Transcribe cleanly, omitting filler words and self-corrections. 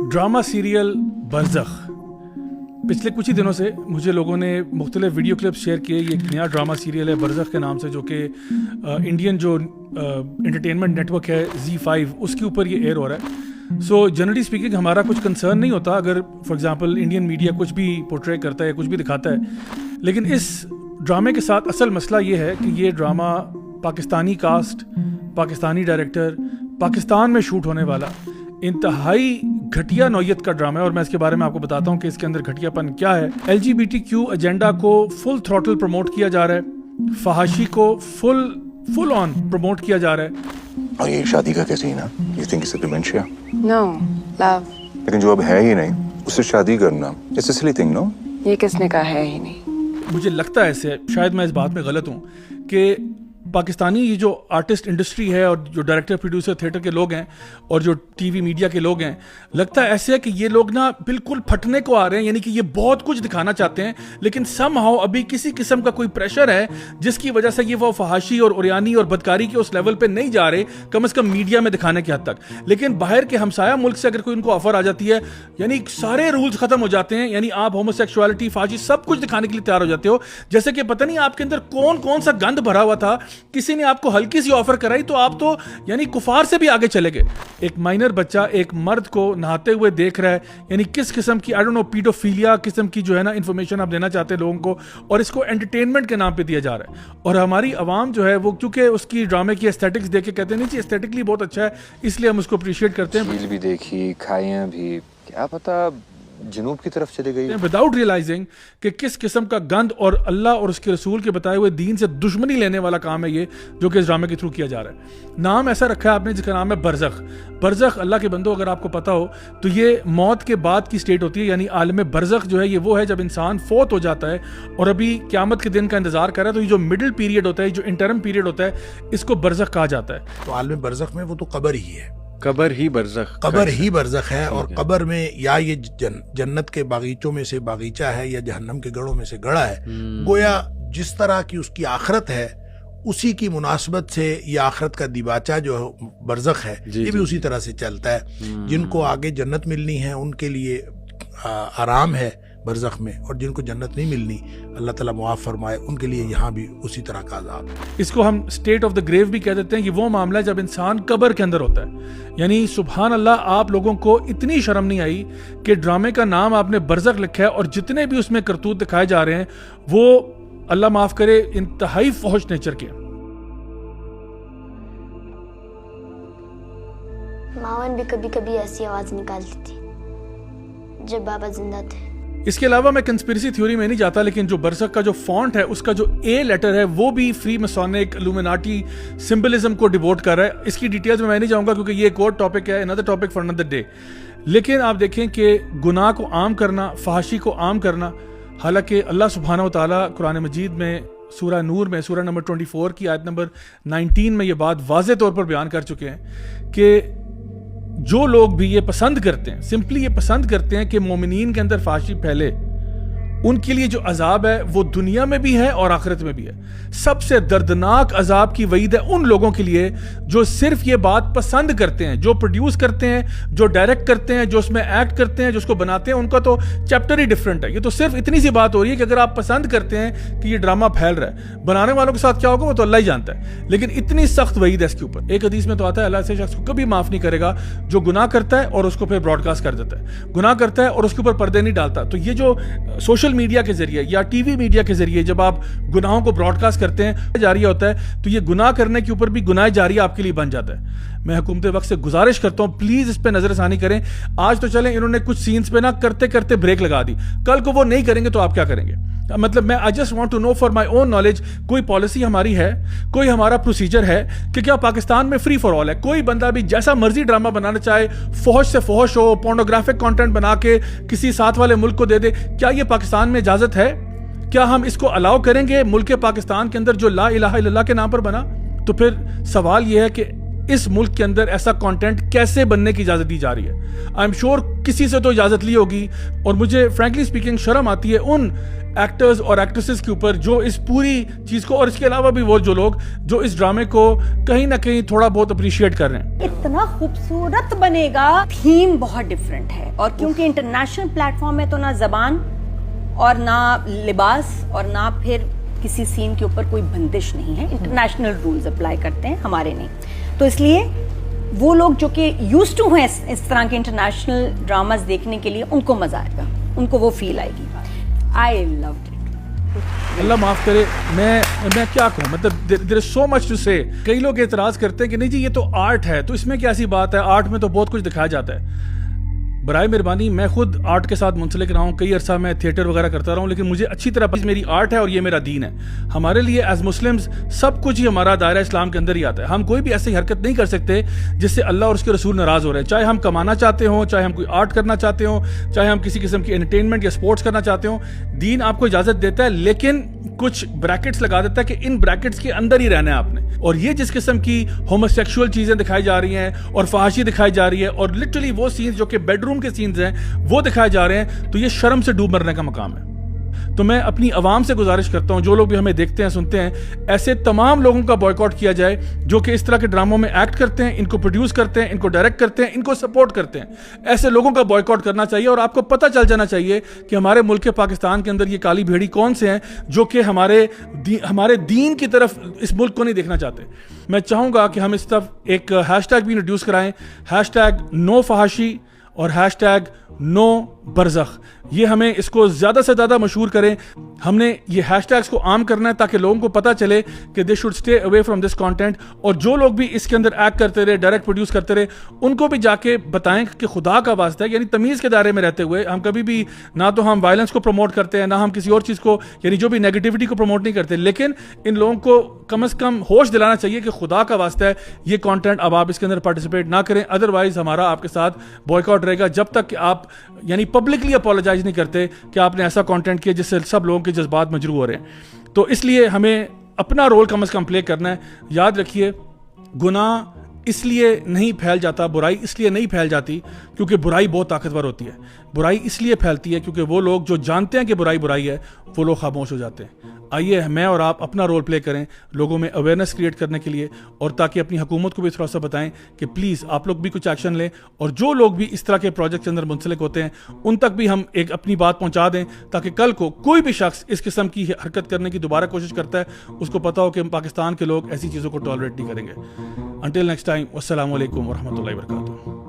Drama serial बरज़ख। पिछले कुछ ही दिनों से मुझे लोगों ने मुख्तलिफ वीडियो क्लिप्स शेयर किए। ये एक नया ड्रामा सीरियल है बरज़ख के नाम से, जो कि इंडियन जो एंटरटेनमेंट नेटवर्क है Z5 उसके ऊपर ये एयर हो रहा है। सो जनरली स्पीकिंग हमारा कुछ कंसर्न नहीं होता अगर फॉर एग्जांपल इंडियन मीडिया कुछ भी पोर्ट्रे करता है, कुछ भी दिखाता है, लेकिन इस ड्रामे के साथ असल मसला ये है कि ये drama Pakistani cast, Pakistani director, Pakistan में शूट होने वाला इंतहाई घटिया नौयत का ड्रामा है। और मैं इसके बारे में आपको बताता हूँ कि इसके अंदर घटियापन क्या है। LGBTQ एजेंडा को फुल थ्रॉटल प्रमोट किया जा रहा है, फहाशी को फुल ऑन प्रमोट किया जा रहा है। और ये शादी का क्या सीन है? You think it's a dementia? No, love. लेकिन जो अब है ही नहीं उससे शादी करना it's a silly thing, no? ये किसने कहा है ही नहीं। मुझे लगता है ऐसे, शायद मैं इस बात में गलत हूँ, कि पाकिस्तानी ये जो आर्टिस्ट इंडस्ट्री है और जो डायरेक्टर प्रोड्यूसर थिएटर के लोग हैं और जो टीवी मीडिया के लोग हैं, लगता है ऐसे है कि ये लोग ना बिल्कुल फटने को आ रहे हैं। यानी कि ये बहुत कुछ दिखाना चाहते हैं, लेकिन समहाउ अभी किसी किस्म का कोई प्रेशर है जिसकी वजह से ये वो फहाशी और उरियानी और बदकारी के उस लेवल पे नहीं जा रहे, कम से कम मीडिया में दिखाने की हद तक। लेकिन बाहर के हमसाया मुल्क से अगर कोई उनको ऑफर आ जाती है, यानी सारे रूल्स खत्म हो जाते हैं। यानी आप होमोसेक्सुअलिटी, फहाशी सब कुछ दिखाने के लिए तैयार हो जाते हो। जैसे कि पता नहीं आपके अंदर कौन कौन सा गंद भरा हुआ था, किसी ने आपको हल्की सी ऑफर कराई तो आप तो यानी कुफार से भी आगे चले गए। एक माइनर बच्चा एक मर्द को नहाते हुए देख रहा है, यानी किस किस्म की आई डोंट नो पीडोफिलिया किस्म की जो है ना इंफॉर्मेशन आप देना चाहते हैं लोगों को, और इसको एंटरटेनमेंट के नाम पे दिया जा रहा है। और हमारी आवाम जो है वो क्योंकि उसकी ड्रामे की एस्थेटिक्स देख के कहते नहीं जी एस्थेटिकली बहुत अच्छा है, इसलिए हम उसको अप्रिशिएट करते हैं। झील भी देखी, खाइयां भी, क्या पता जनूब की तरफ चले गई, विदाउट रियलाइजिंग कि किस किस्म का गंद और अल्लाह और उसके रसूल के बताए हुए दीन से दुश्मनी लेने वाला काम है ये, जो कि इस ड्रामे के थ्रू किया जा रहा है। नाम ऐसा रखा है आपने जिसका नाम है बरज़ख। बरज़ख अल्लाह के बंदो अगर आपको पता हो तो ये मौत के बाद की स्टेट होती है। यानी आलम बरज़ख जो है ये वो है जब इंसान फोत हो जाता है और अभी क़यामत के दिन का इंतजार कर रहा है। तो ये जो मिडिल पीरियड होता है, जो इंटरम पीरियड होता है, इसको बरज़ख कहा जाता है। तो आलम बरज़ख में वो तो कब्र ही है, कब्र ही बरज़ख है। और कब्र में या ये जन्नत के बागीचों में से बागीचा है या जहन्नम के गढ़ों में से गड़ा है। गोया जिस तरह की उसकी आखरत है उसी की मुनासबत से ये आखरत का दिबाचा जो बरज़ख है ये भी उसी तरह से चलता है। जिनको आगे जन्नत मिलनी है उनके लिए आराम है बरज़ख में, और जिनको जन्नत नहीं मिलनी अल्लाह ताला मुआफ़ फरमाए उनके लिए यहाँ भी उसी तरह का अज़ाब है। इसको हम स्टेट ऑफ द ग्रेव भी कह देते हैं। ये वो मामला है जब इंसान कब्र के अंदर होता है। यानी सुभान अल्लाह, आप लोगों को इतनी शर्म नहीं आई कि ड्रामे का नाम आपने बरज़ख लिखा है और जितने भी उसमें करतूत दिखाए जा रहे हैं वो अल्लाह माफ़ करे इंतहाई फौश नेचर के। मावन भी कभी कभी ऐसी आवाज निकालती थी जब बाबा जिंदा थे। इसके अलावा मैं कंस्पिरेसी थ्योरी में नहीं जाता, लेकिन जो बरज़ख का जो फॉन्ट है उसका जो ए लेटर है वो भी फ्री मसोनिक इल्यूमिनाटी सिंबलिज्म को डिवोट कर रहा है। इसकी डिटेल्स में मैं नहीं जाऊंगा क्योंकि ये एक और टॉपिक है, another topic for another day. लेकिन आप देखें कि गुनाह को आम करना, फहाशी को आम करना, हालांकि अल्लाह सुब्हानहू व तआला कुरान मजीद में सूरह नूर में सूरह नंबर 24 की आयत नंबर 19 में ये बात वाज़े तौर पर बयान कर चुके हैं कि जो लोग भी ये पसंद करते हैं, सिंपली ये पसंद करते हैं कि मोमिनीन के अंदर फाशी फैले, उनके लिए जो अजाब है वो दुनिया में भी है और आखिरत में भी है। सबसे दर्दनाक अजाब की वईद है उन लोगों के लिए जो सिर्फ ये बात पसंद करते हैं, जो प्रोड्यूस करते हैं, जो डायरेक्ट करते हैं, जो उसमें एक्ट करते हैं, जो उसको बनाते हैं। उनका तो चैप्टर ही डिफरेंट है। ये तो सिर्फ इतनी सी बात हो रही है कि अगर आप पसंद करते हैं कि ये ड्रामा फैल रहा है, बनाने वालों के साथ क्या होगा वो तो अल्लाह ही जानता है। लेकिन इतनी सख्त वईद है इसके ऊपर। एक हदीस में तो आता है अल्लाह ऐसे शख्स को कभी माफ नहीं करेगा जो गुनाह करता है और उसको फिर ब्रॉडकास्ट कर देता है, गुनाह करता है और उसके ऊपर पर्दे नहीं डालता। तो ये जो सोशल मीडिया के जरिए या टीवी मीडिया के जरिए जब आप गुनाहों को ब्रॉडकास्ट करते हैं जारिया होता है, तो ये गुनाह करने के ऊपर भी गुनाह जारिया आपके लिए बन जाता है। मैं हुकूमत वक्त से गुजारिश करता हूं प्लीज इस पे नजरसानी करें। आज तो चलें, इन्होंने कुछ सीन्स पे ना करते करते ब्रेक लगा दी, कल को वो नहीं करेंगे तो आप क्या करेंगे? मतलब मैं I just want to know for my own knowledge, कोई पॉलिसी हमारी है, कोई हमारा प्रोसीजर है कि क्या पाकिस्तान में फ्री फॉर ऑल है? कोई बंदा भी जैसा मर्जी ड्रामा बनाना चाहे, फौज से फौज हो, पोर्नोग्राफिक कंटेंट बना के किसी साथ वाले मुल्क को दे दे, क्या ये पाकिस्तान में इजाजत है? क्या हम इसको अलाउ करेंगे मुल्क पाकिस्तान के अंदर जो ला इलाहा इल्लल्लाह के नाम पर बना? तो फिर सवाल यह है कि इस मुल्क के अंदर ऐसा कंटेंट कैसे बनने की इजाजत दी जा रही है। आई एम श्योर किसी से तो इजाजत ली होगी, और मुझे फ्रैंकली स्पीकिंग शर्म आती है उन एक्टर्स और एक्ट्रेसेस के ऊपर जो इस पूरी चीज को, और इसके अलावा भी वो जो लोग जो इस ड्रामे को कहीं ना कहीं थोड़ा बहुत अप्रिशिएट कर रहे हैं। इतना खूबसूरत बनेगा, थीम बहुत डिफरेंट है, और क्योंकि इंटरनेशनल प्लेटफॉर्म है तो ना जबान और ना लिबास और ना फिर किसी सीन के ऊपर कोई बंदिश नहीं है। इंटरनेशनल रूल्स अप्लाई करते हैं, हमारे नहीं। तो इसलिए वो लोग जो कि यूज्ड टू हैं इस तरह के इंटरनेशनल ड्रामास देखने के लिए, उनको मजा आएगा, उनको वो फील आएगी। I loved it. अल्लाह माफ करे, मैं क्या कहूँ, मतलब there is so much to say. कई लोग एतराज करते हैं कि नहीं जी ये तो आर्ट है, तो इसमें क्या ऐसी बात है, आर्ट में तो बहुत कुछ दिखाया जाता है। बराए मेहरबानी, मैं खुद आर्ट के साथ मुंसलिक रहा हूँ, कई अरसा मैं थिएटर वगैरह करता रहा हूँ, लेकिन मुझे अच्छी तरह मेरी आर्ट है और ये मेरा दीन है। हमारे लिए एज मुस्लिम्स सब कुछ ही हमारा दायरा इस्लाम के अंदर ही आता है। हम कोई भी ऐसी हरकत नहीं कर सकते जिससे अल्लाह और उसके रसूल नाराज हो रहे हैं। चाहे हम कमाना चाहते हो, चाहे हम कोई आर्ट करना चाहते हो, चाहे हम किसी किस्म की एंटरटेनमेंट या स्पोर्ट्स करना चाहते हो, दीन आपको इजाजत देता है, लेकिन कुछ ब्रैकेट्स लगा देता है कि इन ब्रैकेट्स के अंदर ही रहना है आपने। और ये जिस किस्म की होमोसेक्सुअल चीजें दिखाई जा रही हैं और फहाशी दिखाई जा रही है, और लिटरली वो सीन्स जो कि बेडरूम के सीन्स हैं वो दिखाए जा रहे हैं, तो ये शर्म से डूब मरने का मकाम है। तो मैं अपनी आवाम से गुजारिश करता हूं, जो लोग भी हमें देखते हैं सुनते हैं, ऐसे तमाम लोगों का बॉयकॉट किया जाए जो कि इस तरह के ड्रामों में एक्ट करते हैं, इनको प्रोड्यूस करते हैं, इनको डायरेक्ट करते हैं, इनको सपोर्ट करते हैं। ऐसे लोगों का बॉयकॉट करना चाहिए, और आपको पता चल जाना चाहिए कि हमारे मुल्क के पाकिस्तान के अंदर ये काली भेड़ी कौन से हैं जो कि हमारे दीन की तरफ इस मुल्क को नहीं देखना चाहते। मैं चाहूंगा कि हम इस तरफ एक हैशटैग भी इंट्रोड्यूस कराएं, हैशटैग नो फहाशी और हैशटैग नो बरज़ख। ये हमें इसको ज़्यादा से ज़्यादा मशहूर करें। हमने ये हैशटैग्स को आम करना है ताकि लोगों को पता चले कि they should stay away from this content. और जो लोग भी इसके अंदर एक्ट करते रहे, डायरेक्ट प्रोड्यूस करते रहे, उनको भी जाके बताएं कि खुदा का वास्ता है, यानी तमीज़ के दायरे में रहते हुए हम कभी भी ना तो हम वायलेंस को प्रमोट करते हैं, ना हम किसी और चीज़ को, यानी जो भी नेगेटिविटी को प्रमोट नहीं करते, लेकिन इन लोगों को कम से कम होश दिलाना चाहिए कि खुदा का वास्ता है ये कंटेंट अब आप इसके अंदर पार्टिसिपेट ना करें। अदरवाइज हमारा आपके साथ बॉयकॉट रहेगा जब तक कि आप यानी पब्लिकली अपोलोजाइज नहीं करते कि आपने ऐसा कंटेंट किया जिससे सब लोगों के जज्बात मजरूह हो रहे हैं। तो इसलिए हमें अपना रोल कम से कम प्ले करना है। याद रखिए, गुनाह इसलिए नहीं फैल जाता, बुराई इसलिए नहीं फैल जाती क्योंकि बुराई बहुत ताकतवर होती है। बुराई इसलिए फैलती है क्योंकि वो लोग जो जानते हैं कि बुराई बुराई है, वो लोग खामोश हो जाते हैं। आइए मैं और आप अपना रोल प्ले करें लोगों में अवेयरनेस क्रिएट करने के लिए, और ताकि अपनी हुकूमत को भी थोड़ा सा बताएं कि प्लीज़ आप लोग भी कुछ एक्शन लें, और जो लोग भी इस तरह के प्रोजेक्ट के अंदर मुंसलिक होते हैं उन तक भी हम एक अपनी बात पहुंचा दें, ताकि कल को कोई भी शख्स इस किस्म की हरकत करने की दोबारा कोशिश करता है, उसको पता हो कि पाकिस्तान के लोग ऐसी चीज़ों को टॉलरेट नहीं करेंगे। अंटिल नेक्स्ट टाइम, अस्सलामु अलैकुम वरहमतुल्लाहि वबरकातुहू।